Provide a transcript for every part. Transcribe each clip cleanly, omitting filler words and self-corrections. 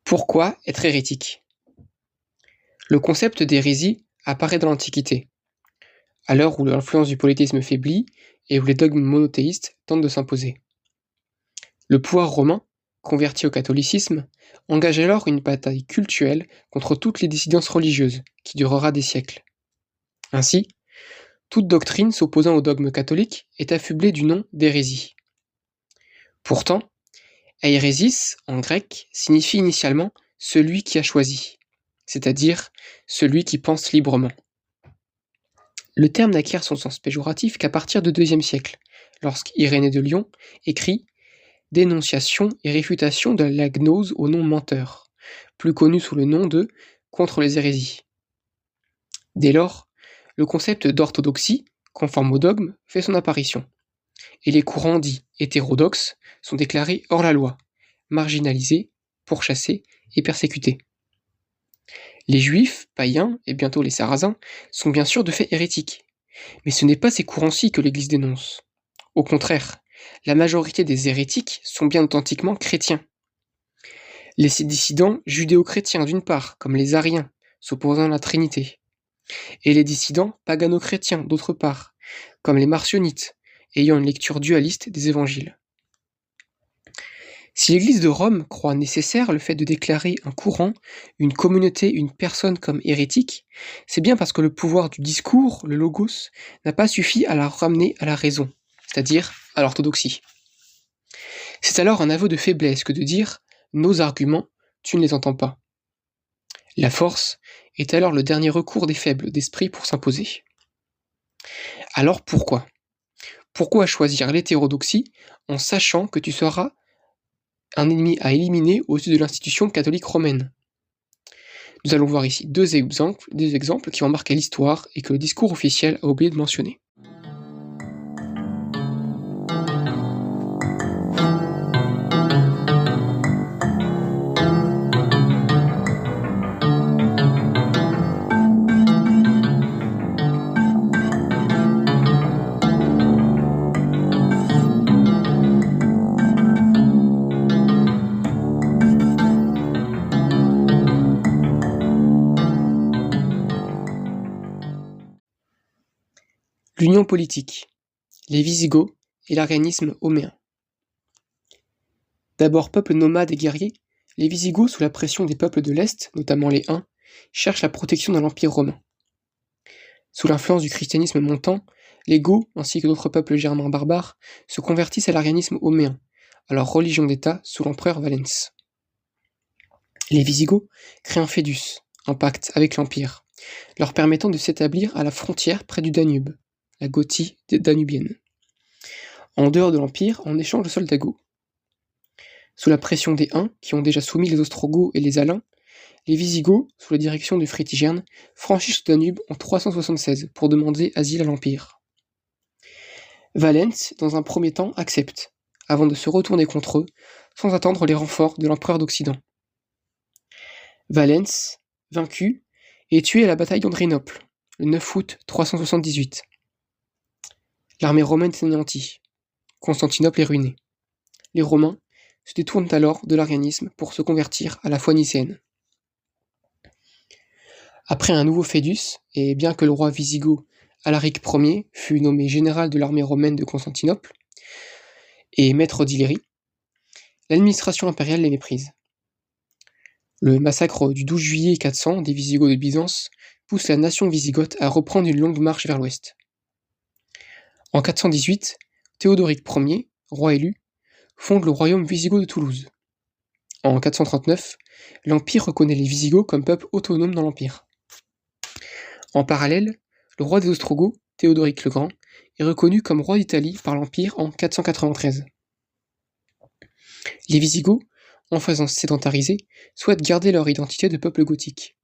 Pourquoi être hérétique? Le concept d'hérésie apparaît dans l'Antiquité, à l'heure où l'influence du polythéisme faiblit et où les dogmes monothéistes tentent de s'imposer. Le pouvoir romain, converti au catholicisme, engage alors une bataille cultuelle contre toutes les dissidences religieuses, qui durera des siècles. Ainsi, toute doctrine s'opposant au dogme catholique est affublée du nom d'hérésie. Pourtant, hérésis, en grec, signifie initialement « celui qui a choisi », c'est-à-dire celui qui pense librement. Le terme n'acquiert son sens péjoratif qu'à partir du IIe siècle, lorsqu'Irénée de Lyon écrit « Dénonciation et réfutation de la gnose au nom menteur », plus connu sous le nom de « Contre les hérésies ». Dès lors, le concept d'orthodoxie, conforme au dogme, fait son apparition, et les courants dits hétérodoxes sont déclarés hors la loi, marginalisés, pourchassés et persécutés. Les juifs, païens et bientôt les sarrasins sont bien sûr de fait hérétiques, mais ce n'est pas ces courants-ci que l'Église dénonce. Au contraire, la majorité des hérétiques sont bien authentiquement chrétiens. Les dissidents judéo-chrétiens d'une part, comme les ariens, s'opposant à la Trinité, et les dissidents pagano-chrétiens d'autre part, comme les marcionites, ayant une lecture dualiste des évangiles. Si l'Église de Rome croit nécessaire le fait de déclarer un courant, une communauté, une personne comme hérétique, c'est bien parce que le pouvoir du discours, le logos, n'a pas suffi à la ramener à la raison, c'est-à-dire à l'orthodoxie. C'est alors un aveu de faiblesse que de dire « nos arguments, tu ne les entends pas ». La force est alors le dernier recours des faibles d'esprit pour s'imposer. Alors pourquoi ? Pourquoi choisir l'hétérodoxie en sachant que tu seras un ennemi à éliminer au-dessus de l'institution catholique romaine? Nous allons voir ici deux exemples qui ont marqué l'histoire et que le discours officiel a oublié de mentionner. L'union politique, les Wisigoths et l'arianisme homéen. D'abord peuple nomade et guerrier, les Wisigoths, sous la pression des peuples de l'Est, notamment les Huns, cherchent la protection de l'Empire romain. Sous l'influence du christianisme montant, les Goths, ainsi que d'autres peuples germains barbares, se convertissent à l'arianisme homéen, à leur religion d'État sous l'empereur Valens. Les Wisigoths créent un fédus, un pacte avec l'Empire, leur permettant de s'établir à la frontière près du Danube, la Gothie danubienne, en dehors de l'Empire en échange de soldats goths. Sous la pression des Huns, qui ont déjà soumis les Ostrogoths et les Alains, les Wisigoths, sous la direction du Fritigern, franchissent le Danube en 376 pour demander asile à l'Empire. Valens, dans un premier temps, accepte, avant de se retourner contre eux, sans attendre les renforts de l'empereur d'Occident. Valens, vaincu, est tué à la bataille d'Andrinople, le 9 août 378. L'armée romaine s'anéantit. Constantinople est ruinée. Les Romains se détournent alors de l'arianisme pour se convertir à la foi nicéenne. Après un nouveau fédus, et bien que le roi wisigoth Alaric Ier fût nommé général de l'armée romaine de Constantinople et maître d'Illyrie, l'administration impériale les méprise. Le massacre du 12 juillet 400 des Wisigoths de Byzance pousse la nation wisigothe à reprendre une longue marche vers l'ouest. En 418, Théodoric Ier, roi élu, fonde le royaume wisigoth de Toulouse. En 439, l'Empire reconnaît les Wisigoths comme peuple autonome dans l'Empire. En parallèle, le roi des Ostrogoths, Théodoric le Grand, est reconnu comme roi d'Italie par l'Empire en 493. Les Wisigoths, en faisant sédentariser, souhaitent garder leur identité de peuple gothique.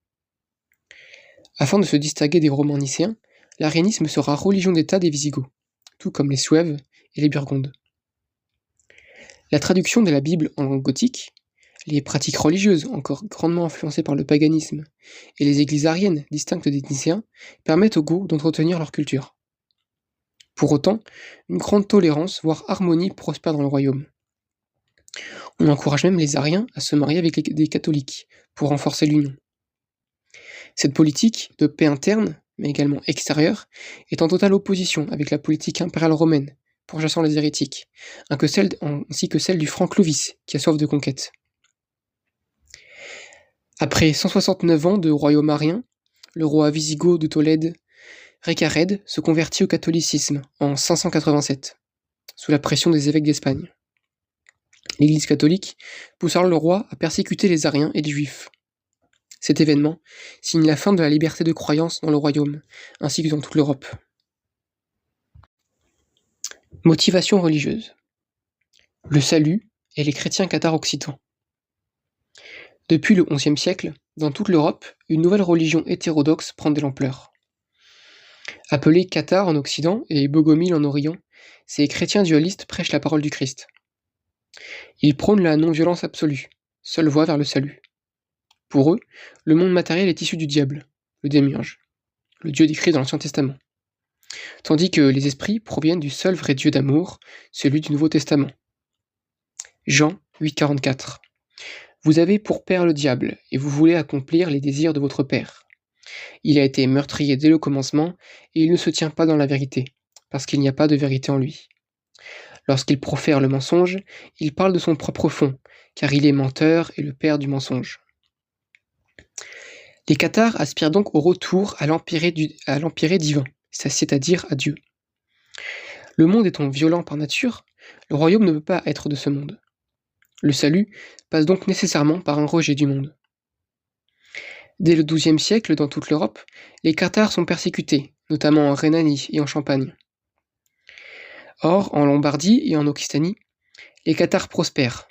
Afin de se distinguer des Romains nicéens, l'arianisme sera religion d'État des Wisigoths, tout comme les Suèves et les Burgondes. La traduction de la Bible en langue gothique, les pratiques religieuses encore grandement influencées par le paganisme et les églises ariennes distinctes des Nicéens permettent aux Goths d'entretenir leur culture. Pour autant, une grande tolérance, voire harmonie, prospère dans le royaume. On encourage même les ariens à se marier avec des catholiques, pour renforcer l'union. Cette politique de paix interne, mais également extérieure, est en totale opposition avec la politique impériale romaine, pourchassant les hérétiques, ainsi que celle du franc Clovis, qui a soif de conquête. Après 169 ans de royaume arien, le roi wisigoth de Tolède, Récared, se convertit au catholicisme en 587, sous la pression des évêques d'Espagne. L'Église catholique pousse alors le roi à persécuter les ariens et les juifs. Cet événement signe la fin de la liberté de croyance dans le royaume, ainsi que dans toute l'Europe. Motivation religieuse. Le salut et les chrétiens cathares occitans. Depuis le XIe siècle, dans toute l'Europe, une nouvelle religion hétérodoxe prend de l'ampleur. Appelés cathares en Occident et bogomiles en Orient, ces chrétiens dualistes prêchent la parole du Christ. Ils prônent la non-violence absolue, seule voie vers le salut. Pour eux, le monde matériel est issu du diable, le démiurge, le Dieu décrit dans l'Ancien Testament, tandis que les esprits proviennent du seul vrai Dieu d'amour, celui du Nouveau Testament. Jean 8,44. Vous avez pour père le diable, et vous voulez accomplir les désirs de votre père. Il a été meurtrier dès le commencement, et il ne se tient pas dans la vérité, parce qu'il n'y a pas de vérité en lui. Lorsqu'il profère le mensonge, il parle de son propre fond, car il est menteur et le père du mensonge. Les cathares aspirent donc au retour à l'empyrée divin, c'est-à-dire à Dieu. Le monde étant violent par nature, le royaume ne peut pas être de ce monde. Le salut passe donc nécessairement par un rejet du monde. Dès le XIIe siècle, dans toute l'Europe, les cathares sont persécutés, notamment en Rhénanie et en Champagne. Or, en Lombardie et en Occitanie, les cathares prospèrent.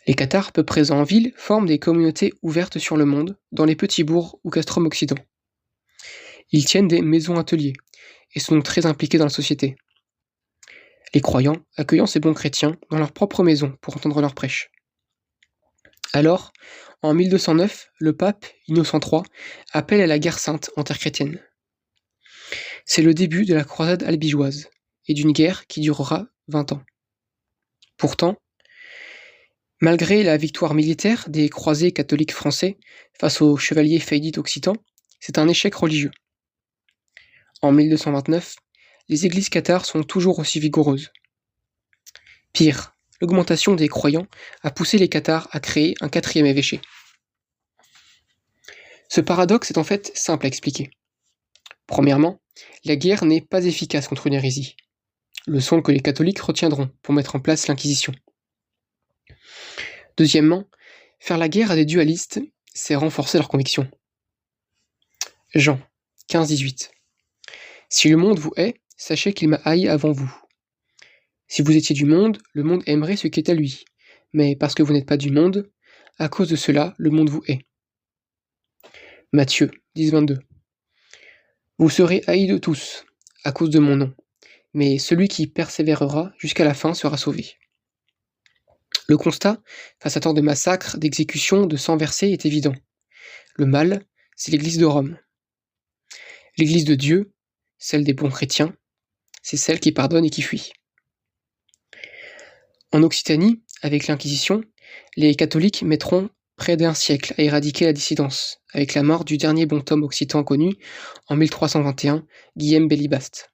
Les cathares, peu présents en ville, forment des communautés ouvertes sur le monde, dans les petits bourgs ou castrum occident. Ils tiennent des maisons-ateliers et sont très impliqués dans la société. Les croyants accueillant ces bons chrétiens dans leur propre maison pour entendre leurs prêches. Alors, en 1209, le pape Innocent III appelle à la guerre sainte en terre chrétienne. C'est le début de la croisade albigeoise et d'une guerre qui durera 20 ans. Pourtant, malgré la victoire militaire des croisés catholiques français face aux chevaliers faydits occitans, c'est un échec religieux. En 1229, les églises cathares sont toujours aussi vigoureuses. Pire, l'augmentation des croyants a poussé les cathares à créer un 4e évêché. Ce paradoxe est en fait simple à expliquer. Premièrement, la guerre n'est pas efficace contre une hérésie, leçon que les catholiques retiendront pour mettre en place l'Inquisition. Deuxièmement, faire la guerre à des dualistes, c'est renforcer leurs convictions. Jean 15-18. Si le monde vous hait, sachez qu'il m'a haï avant vous. Si vous étiez du monde, le monde aimerait ce qui est à lui. Mais parce que vous n'êtes pas du monde, à cause de cela, le monde vous hait. Matthieu 10-22. Vous serez haïs de tous, à cause de mon nom. Mais celui qui persévérera jusqu'à la fin sera sauvé. Le constat, face à tant de massacres, d'exécutions, de sang versé, est évident. Le mal, c'est l'Église de Rome. L'Église de Dieu, celle des bons chrétiens, c'est celle qui pardonne et qui fuit. En Occitanie, avec l'Inquisition, les catholiques mettront près d'1 siècle à éradiquer la dissidence, avec la mort du dernier bon homme occitan connu, en 1321, Guillaume Bellibaste.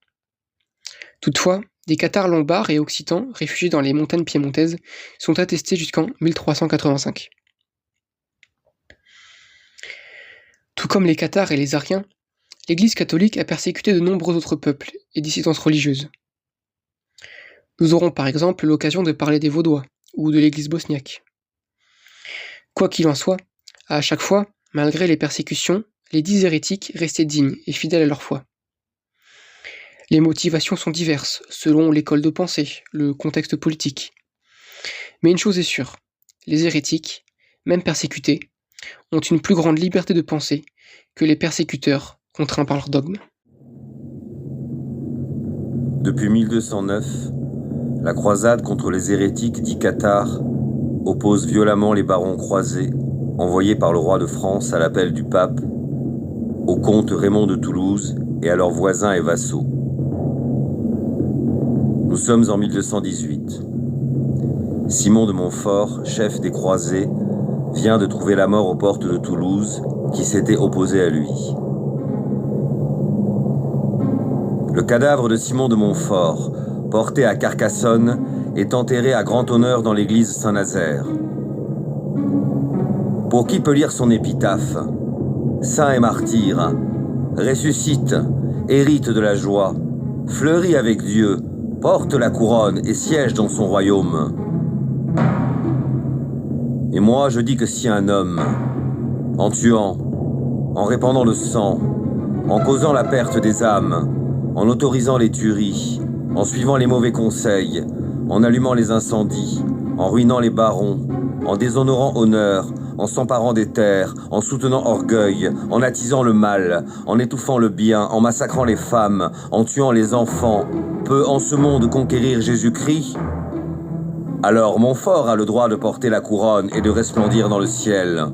Toutefois, des cathares lombards et occitans, réfugiés dans les montagnes piémontaises, sont attestés jusqu'en 1385. Tout comme les cathares et les ariens, l'Église catholique a persécuté de nombreux autres peuples et dissidences religieuses. Nous aurons par exemple l'occasion de parler des Vaudois, ou de l'Église bosniaque. Quoi qu'il en soit, à chaque fois, malgré les persécutions, les 10 hérétiques restaient dignes et fidèles à leur foi. Les motivations sont diverses, selon l'école de pensée, le contexte politique. Mais une chose est sûre, les hérétiques, même persécutés, ont une plus grande liberté de pensée que les persécuteurs contraints par leurs dogmes. Depuis 1209, la croisade contre les hérétiques dits cathares oppose violemment les barons croisés envoyés par le roi de France à l'appel du pape, au comte Raymond de Toulouse et à leurs voisins et vassaux. Nous sommes en 1218. Simon de Montfort, chef des croisés, vient de trouver la mort aux portes de Toulouse, qui s'était opposé à lui. Le cadavre de Simon de Montfort, porté à Carcassonne, est enterré à grand honneur dans l'église Saint-Nazaire. Pour qui peut lire son épitaphe, saint et martyr, ressuscite, hérite de la joie, fleurit avec Dieu, porte la couronne et siège dans son royaume. Et moi, je dis que si un homme, en tuant, en répandant le sang, en causant la perte des âmes, en autorisant les tueries, en suivant les mauvais conseils, en allumant les incendies, en ruinant les barons, en déshonorant honneur, en s'emparant des terres, en soutenant orgueil, en attisant le mal, en étouffant le bien, en massacrant les femmes, en tuant les enfants, peut en ce monde conquérir Jésus-Christ? Alors Montfort a le droit de porter la couronne et de resplendir dans le ciel.